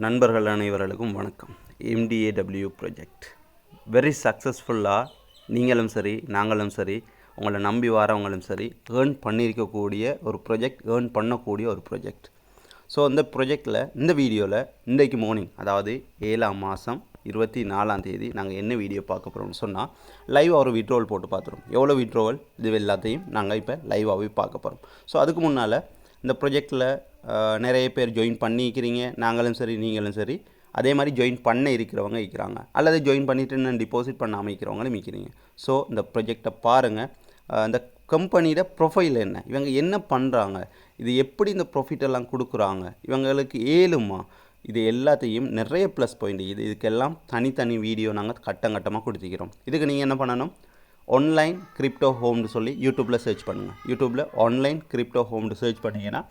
நண்பர்கள் அனைவர்களுக்கும் வணக்கம். MDAW ப்ராஜெக்ட் வெரி சக்ஸஸ்ஃபுல்லாக நீங்களும் சரி நாங்களும் சரி உங்களை நம்பி வரவங்களும் சரி ஏர்ன் பண்ணியிருக்கக்கூடிய ஒரு ப்ராஜெக்ட், ஏர்ன் பண்ணக்கூடிய ஒரு ப்ராஜெக்ட். ஸோ இந்த ப்ராஜெக்டில் இந்த வீடியோவில் இன்றைக்கு மார்னிங், அதாவது 7ஆம் மாதம் 24ஆம் தேதி நாங்கள் என்ன வீடியோ பார்க்க போகிறோம்னு சொன்னால், லைவாக ஒரு விட்ரோவல் போட்டு பார்த்துருவோம். எவ்வளோ விட்ரோவல் இது எல்லாத்தையும் நாங்கள் இப்போ லைவாகவே பார்க்க போகிறோம். ஸோ அதுக்கு முன்னால் இந்த ப்ராஜெக்டில் நிறைய பேர் ஜாயின் பண்ணிக்கிறீங்க, நாங்களும் சரி நீங்களும் சரி. அதே மாதிரி ஜாயின் பண்ண இருக்கிறவங்க இருக்கிறாங்க, அல்லது ஜாயின் பண்ணிவிட்டு நான் டிபாசிட் பண்ணாமல் இருக்கிறவங்களும் இருக்கிறீங்க. ஸோ இந்த ப்ராஜெக்டை பாருங்கள். இந்த கம்பெனியோட ப்ரொஃபைல் என்ன, இவங்க என்ன பண்ணுறாங்க, இது எப்படி இந்த ப்ராஃபிட் எல்லாம் கொடுக்குறாங்க, இவங்களுக்கு ஏழுமா, இது எல்லாத்தையும் நிறைய ப்ளஸ் பாயிண்ட் இதுக்கெல்லாம் தனித்தனி வீடியோ நாங்கள் கட்டமாக கொடுத்துக்கிறோம். இதுக்கு நீங்கள் என்ன பண்ணணும், ஆன்லைன் கிரிப்டோ ஹோம்னு சொல்லி யூடியூப்பில் சர்ச் பண்ணுங்கள். யூடியூப்பில் ஆன்லைன் கிரிப்டோ ஹோம்னு சர்ச் பண்ணிங்கன்னா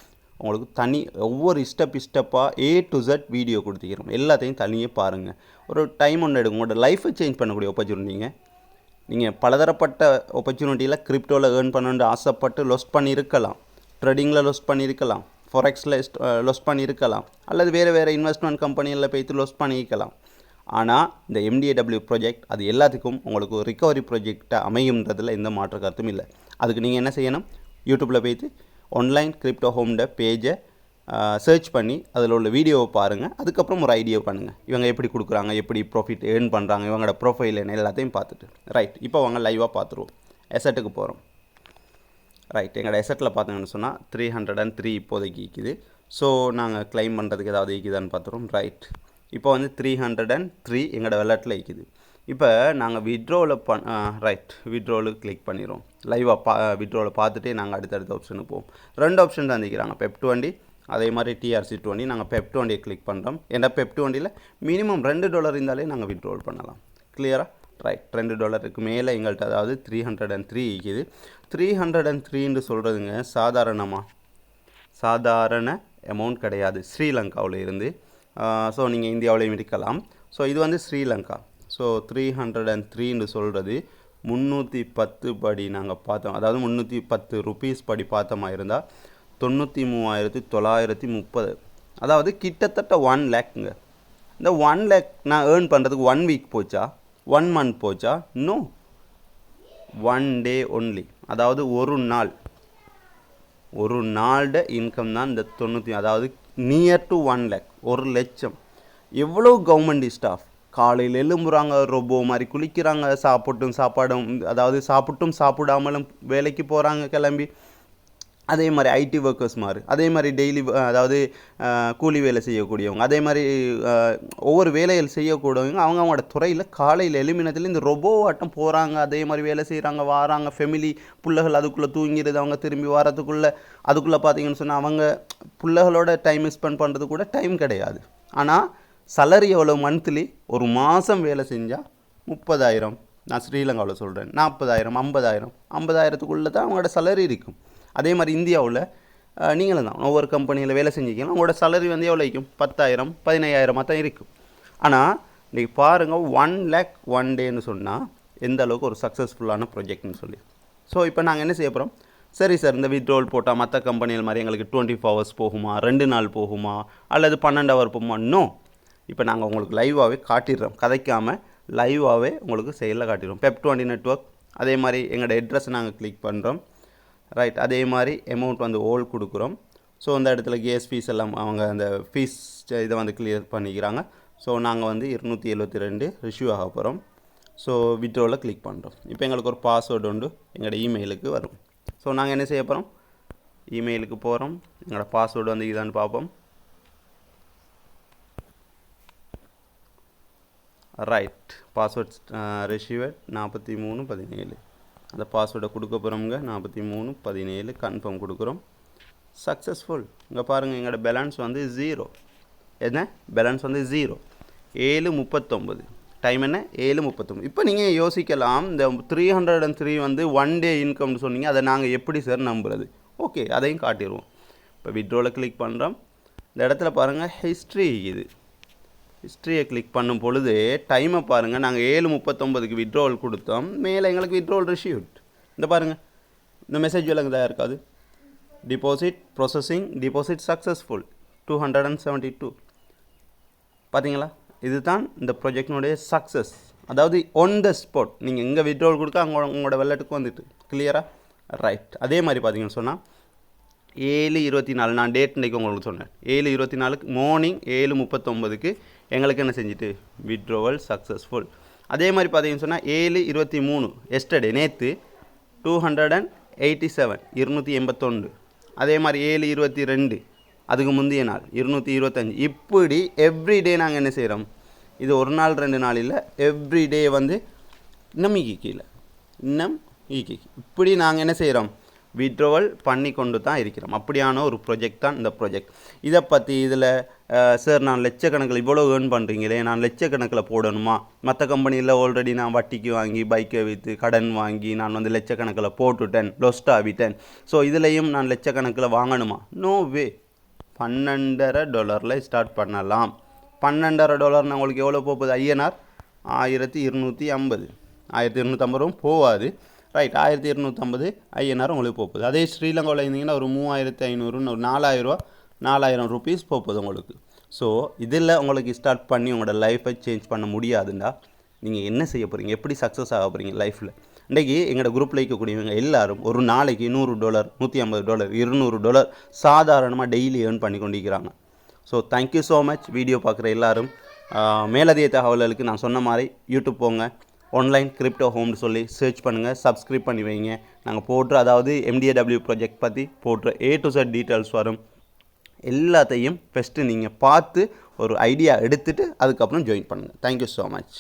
உங்களுக்கு தனி ஒவ்வொரு ஸ்டெப்பாக A to Z வீடியோ கொடுத்துக்கிறோம். எல்லாத்தையும் தனியே பாருங்கள். ஒரு டைம் ஒன்று எடுக்கும். உங்களோட லைஃப்பை சேஞ்ச் பண்ணக்கூடிய ஆப்பர்ச்சுனிட்டிங்க. நீங்கள் பலதரப்பட்ட ஆப்பர்ச்சுனிட்டியில் கிரிப்டோவில் ஏர்ன் பண்ணணுன்னு ஆசைப்பட்டு லொஸ் பண்ணியிருக்கலாம், ட்ரேடிங்கில் லொஸ் பண்ணியிருக்கலாம், ஃபாரெக்ஸில் லொஸ் பண்ணியிருக்கலாம், அல்லது வேறு இன்வெஸ்ட்மெண்ட் கம்பெனியில் போய்த்து லொஸ் பண்ணியிருக்கலாம். ஆனால் இந்த MDAW ப்ராஜெக்ட் அது எல்லாத்துக்கும் உங்களுக்கு ஒரு ரிகவரி ப்ராஜெக்டாக அமையுன்றதில் எந்த மாற்று கருத்தும் இல்லை. அதுக்கு நீங்கள் என்ன செய்யணும், யூடியூப்பில் போய்த்து ஆன்லைன் கிரிப்டோ ஹோம்ட பேஜை சர்ச் பண்ணி அதில் உள்ள வீடியோவை பாருங்கள். அதுக்கப்புறம் ஒரு ஐடியா பண்ணுங்கள், இவங்க எப்படி கொடுக்குறாங்க, எப்படி ப்ராஃபிட் ஏர்ன் பண்ணுறாங்க, இவங்களோட ப்ரொஃபைல் என்ன எல்லாத்தையும் பார்த்துட்டு. ரைட், இப்போ வாங்க லைவாக பார்த்துருவோம். எசட்டுக்கு போகிறோம். ரைட், எங்களோட எசட்டில் பார்த்தீங்கன்னு சொன்னால் 303 இப்போதைக்கு இருக்குது. ஸோ நாங்கள் கிளைம் பண்ணுறதுக்கு ஏதாவது இருக்குதான்னு பார்த்துருவோம். ரைட், இப்போ வந்து 303 எங்களோட வெள்ளட்டில் இருக்குது. இப்போ நாங்கள் விட்ரோவில் ரைட், விட்ரோவில் கிளிக் பண்ணிடுவோம். லைவாக விட்ரோவில் பார்த்துட்டு நாங்கள் அடுத்தடுத்த ஆப்ஷனுக்கு போவோம். 2 ஆப்ஷன் தந்திக்கிறாங்க, PEP20 அதே மாதிரி TRC20. நாங்கள் PEP20 கிளிக் பண்ணுறோம். ஏன்னா PEP20ல் மினிமம் $2 இருந்தாலே நாங்கள் விட்ரோல் பண்ணலாம். கிளியராக? ரைட், $2 மேலே எங்கள்கிட்ட, அதாவது 303 இருக்குது. 303ன்னு சொல்கிறதுங்க சாதாரண அமௌண்ட் கிடையாது. ஸ்ரீலங்காவில் இருந்து, ஸோ நீங்கள் இந்தியாவிலையும் இருக்கலாம். ஸோ இது வந்து ஸ்ரீலங்கா. ஸோ 303ன்னு சொல்கிறது 310 படி நாங்கள் பார்த்தோம், அதாவது 310 ருபீஸ் படி பார்த்தோமா இருந்தால் 93,930, அதாவது கிட்டத்தட்ட 1 லேக்குங்க. இந்த 1 லேக் நான் ஏர்ன் பண்ணுறதுக்கு 1 வீக் போச்சா, 1 மந்த் போச்சா? நோ, 1 டே ஒன்லி. அதாவது ஒரு நாளோட இன்கம் தான் இந்த 90, அதாவது நியர் டு 1 லேக், 1 லட்சம். எவ்வளோ கவர்மெண்ட் ஸ்டாஃப் காலையில் எழும்புறாங்க, ரொபோ மாதிரி குளிக்கிறாங்க, அதாவது சாப்பிட்டும் சாப்பிடாமலும் வேலைக்கு போகிறாங்க கிளம்பி. அதே மாதிரி IT ஒர்க்கர்ஸ் மாதிரி, அதே மாதிரி டெய்லி, அதாவது கூலி வேலை செய்யக்கூடியவங்க, அதே மாதிரி ஒவ்வொரு வேலைகள் செய்யக்கூடியவங்க அவங்களோட துறையில் காலையில் எழுமினத்தில் இந்த ரொபோ ஆட்டம் போகிறாங்க. அதே மாதிரி வேலை செய்கிறாங்க, வராங்க, ஃபெமிலி பிள்ளைகள் அதுக்குள்ளே தூங்கிடுது, அவங்க திரும்பி அதுக்குள்ளே பார்த்தீங்கன்னு சொன்னால் அவங்க பிள்ளைகளோட டைம் ஸ்பெண்ட் பண்ணுறது கூட டைம் கிடையாது. ஆனால் சலரி எவ்வளோ மந்த்லி, ஒரு மாதம் வேலை செஞ்சால் 30,000, நான் ஸ்ரீலங்காவில் சொல்கிறேன், 40,000, 50,000, 50,000த்துக்குள்ளே தான் அவங்களோட சலரி இருக்கும். அதே மாதிரி இந்தியாவில் நீங்களும் தான் ஒவ்வொரு கம்பெனியில் வேலை செஞ்சுக்கலாம், உங்களோட சலரி வந்து எவ்வளோ இருக்கும், 10,000, 15,000 தான் இருக்கும். ஆனால் இன்றைக்கி பாருங்கள், 1 லேக் 1 டேன்னு சொன்னால் எந்த அளவுக்கு ஒரு சக்ஸஸ்ஃபுல்லான ப்ராஜெக்ட்னு சொல்லி. ஸோ இப்போ நாங்கள் என்ன செய்ய போகிறோம், சரி சார், இந்த விட்ரோல் போட்டால் மற்ற கம்பெனிகள் மாதிரி எங்களுக்கு 24 ஹவர்ஸ் போகுமா, 2 நாள் போகுமா, அல்லது 12 ஹவர் போகுமா? நோ, இப்போ நாங்கள் உங்களுக்கு லைவாகவே காட்டிடுறோம், கதைக்காமல் லைவாகவே உங்களுக்கு செயலில் காட்டிடுறோம். PEP20 நெட்வொர்க், அதே மாதிரி எங்களோட அட்ரஸ் நாங்கள் கிளிக் பண்ணுறோம். ரைட், அதே மாதிரி அமௌண்ட் வந்து ஓல் கொடுக்குறோம். ஸோ அந்த இடத்துல கேஸ் ஃபீஸ் எல்லாம் அவங்க அந்த ஃபீஸ் இதை வந்து கிளியர் பண்ணிக்கிறாங்க. ஸோ நாங்கள் வந்து 272 ரிஷ்யூ ஆக போகிறோம். ஸோ விட்ரோவில் கிளிக் பண்ணுறோம். இப்போ எங்களுக்கு ஒரு பாஸ்வேர்டு உண்டு, எங்களோட இமெயிலுக்கு வரும். ஸோ நாங்கள் என்ன செய்ய போகிறோம், இமெயிலுக்கு போகிறோம், எங்களோட பாஸ்வேர்டு வந்து இதான்னு பார்ப்போம். ரைட், பாஸ்வேர்ட் ரிசீவர் 4317, அந்த பாஸ்வேர்டை கொடுக்க போகிறோங்க. 4317 கன்ஃபார்ம் கொடுக்குறோம். சக்ஸஸ்ஃபுல். இங்கே பாருங்கள், எங்களோட பேலன்ஸ் வந்து 0. என்ன பேலன்ஸ் வந்து 0, 7:39. டைம் என்ன, 7:39. இப்போ நீங்கள் யோசிக்கலாம், இந்த 303 வந்து 1 டே இன்கம்னு சொன்னீங்க, அதை நாங்கள் எப்படி சார் நம்புறது? ஓகே, அதையும் காட்டிடுவோம். இப்போ விட்ரோவில் கிளிக் பண்ணுறோம். இந்த இடத்துல பாருங்கள், ஹிஸ்ட்ரி இது. ஹிஸ்ட்ரியை கிளிக் பண்ணும் பொழுது டைமை பாருங்கள், நாங்கள் 7:39க்கு விட்ரோவல் கொடுத்தோம், மேலே எங்களுக்கு விட்ரோவல் ரிசீவ்ட். இந்த பாருங்கள், இந்த மெசேஜ் எல்லாம் தான் இருக்காது, டிபாசிட் ப்ராசஸிங், டிபாசிட் சக்ஸஸ்ஃபுல் 272. பார்த்தீங்களா, இதுதான் இந்த ப்ராஜெக்டினுடைய சக்ஸஸ். அதாவது ஒன் த ஸ்பாட் நீங்கள் எங்கே விட்ரோல் கொடுக்க உங்களோட வெள்ளட்டுக்கு வந்துட்டு கிளியராக ரைட். அதே மாதிரி பார்த்தீங்கன்னு சொன்னால் 7/24 நான் டேட் இன்றைக்கி உங்களுக்கு சொன்னேன். 7/24 மார்னிங் 7:39 எங்களுக்கு என்ன செஞ்சுட்டு விட்ரோவல் சக்ஸஸ்ஃபுல். அதே மாதிரி பார்த்தீங்கன்னு சொன்னால் 7/23 எஸ்டர்டே நேற்று 287 281. அதே மாதிரி 7/22 அதுக்கு முந்தைய நாள் 225. இப்படி எவ்ரிடே நாங்கள் என்ன செய்கிறோம், இது ஒரு நாள் 2 நாள் இல்லை, எவ்ரிடே வந்து இன்னும் ஈக்கி இப்படி நாங்கள் என்ன செய்கிறோம் விட்ரோவல் பண்ணி கொண்டு தான் இருக்கிறோம். அப்படியான ஒரு ப்ராஜெக்ட் தான் இந்த ப்ராஜெக்ட். இதை பற்றி இதில் சார் நான் லட்சக்கணக்கில் இவ்வளோ ஏர்ன் பண்ணுறீங்களே, நான் லட்சக்கணக்கில் போடணுமா, மற்ற கம்பெனியில் ஆல்ரெடி நான் வட்டிக்கு வாங்கி பைக்கை விற்று கடன் வாங்கி நான் வந்து லட்சக்கணக்கில் போட்டுட்டேன், லொஸ்ட் ஆகிட்டேன், ஸோ இதுலேயும் நான் லட்சக்கணக்கில் வாங்கணுமா? நோ வே. $12.50 ஸ்டார்ட் பண்ணலாம். $12.50 உங்களுக்கு எவ்வளோ போகுது? INR 1250. 1250 போகாது ரைட். 1250 INR உங்களுக்கு போகுது. அதே ஸ்ரீலங்காவில் இருந்தீங்கன்னா ஒரு 3500 ஒரு 4000 ரூபீஸ் போகுது உங்களுக்கு. ஸோ இதில் உங்களுக்கு ஸ்டார்ட் பண்ணி உங்களோட லைஃப்பை சேஞ்ச் பண்ண முடியாதுண்டா நீங்கள் என்ன செய்ய போகிறீங்க, எப்படி சக்ஸஸ் ஆக போகிறீங்க லைஃப்பில்? இன்றைக்கி எங்களோட குரூப்பில் இருக்கக்கூடியவங்க எல்லாரும் ஒரு நாளைக்கு $100 $150 $200 சாதாரணமாக டெய்லி ஏர்ன் பண்ணி கொண்டிருக்கிறாங்க. So thank you so much. Video பார்க்குற எல்லாரும் மேலதிக தகவல்களுக்கு நான் சொன்ன மாதிரி யூடியூப் போங்க, ஆன்லைன் கிரிப்டோ ஹோம்னு சொல்லி சர்ச் பண்ணுங்கள், சப்ஸ்கிரைப் பண்ணி வைங்க. நாங்கள் போடுற அதாவது MDAW ப்ராஜெக்ட் பற்றி போடுற A to Z டீட்டெயில்ஸ் வரும். எல்லாத்தையும் ஃபஸ்ட்டு நீங்கள் பார்த்து ஒரு ஐடியா எடுத்துகிட்டு அதுக்கப்புறம் ஜாயின் பண்ணுங்கள். Thank you so much.